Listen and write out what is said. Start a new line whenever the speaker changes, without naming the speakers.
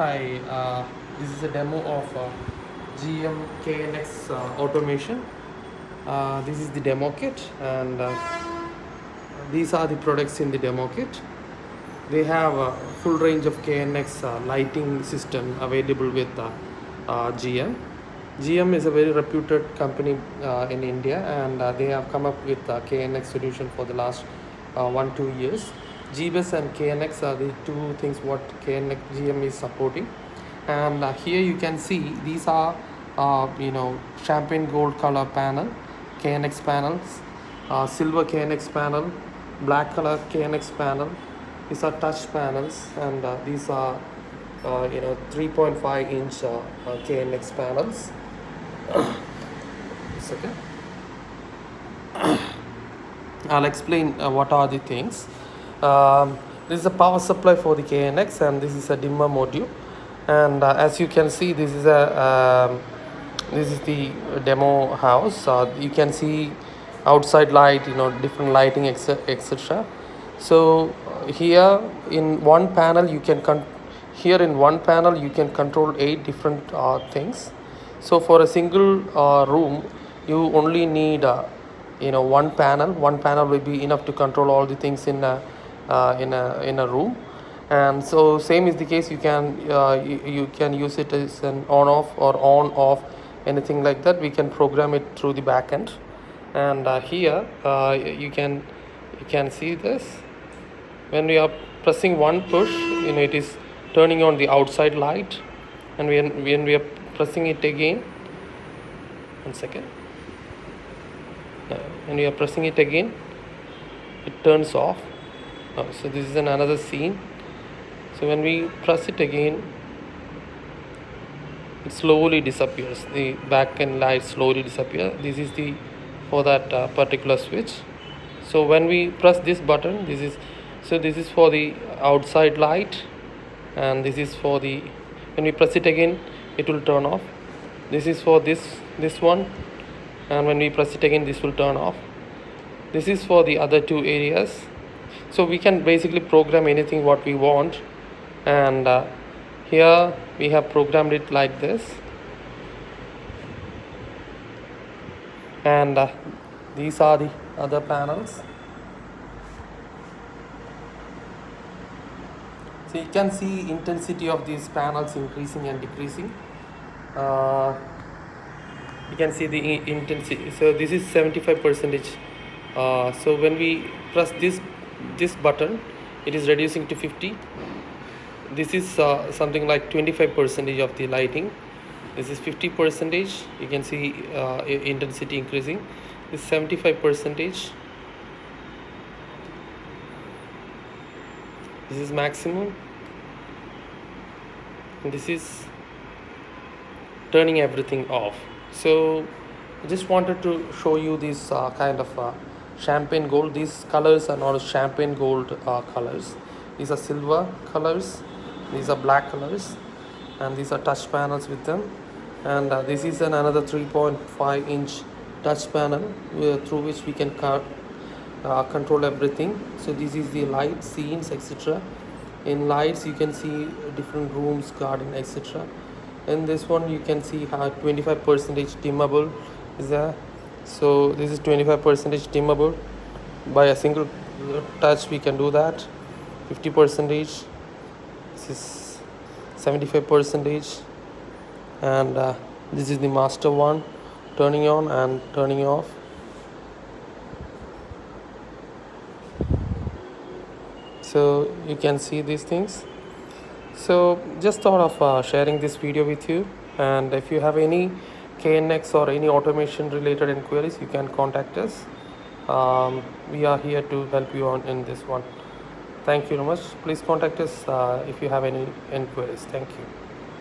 Hi, this is a demo of GM KNX automation. This is the demo kit, and these are the products in the demo kit. They have a full range of KNX lighting system available with GM. GM is a very reputed company in India, and they have come up with a KNX solution for the last 1-2 years. GBus and KNX are the two things what KNX GM is supporting. And here you can see these are champagne gold color panel, KNX panels, silver KNX panel, black color KNX panel. These are touch panels, and these are 3.5 inch KNX panels. Second, I'll explain what are the things. This is a power supply for the KNX, and this is a dimmer module. And as you can see, this is the demo house. You can see outside light, different lighting, etc. So here in one panel you can control 8 different things. So for a single room, you only need one panel. One panel will be enough to control all the things in a room. And so same is the case. You can use it as an on off or on off, anything like that. We can program it through the back end. And here you can see this. When we are pressing one push, it is turning on the outside light, and when we are pressing it again, when we are pressing it again, it turns off. So this is another scene. So when we press it again, it slowly disappears. The back end light slowly disappear. This is for that particular switch. So when we press this button, this is for the outside light, and this is for the, when we press it again, it will turn off. This is for this one, and when we press it again, this will turn off. This is for the other two areas. So we can basically program anything what we want, and here we have programmed it like this. And these are the other panels. So you can see intensity of these panels increasing and decreasing. You can see the intensity. So this is 75%. So when we press this button, it is reducing to 50. This is something like 25% of the lighting. This is 50%. You can see intensity increasing. This is 75%. This is maximum, and this is turning everything off. So I just wanted to show you this kind of champagne gold. These colors are not champagne gold colors. These are silver colors, these are black colors, and these are touch panels with them. And this is another 3.5 inch touch panel through which we can control everything. So this is the light scenes, etc. In lights you can see different rooms, garden, etc. In this one you can see how 25% dimmable is there. So this is 25% dimmable. By a single touch we can do that. 50%. This is 75%. And this is the master one, turning on and turning off. So you can see these things. So just thought of sharing this video with you, and if you have any KNX or any automation related inquiries, you can contact us. We are here to help you in this one. Thank you very much. Please contact us if you have any inquiries. Thank you.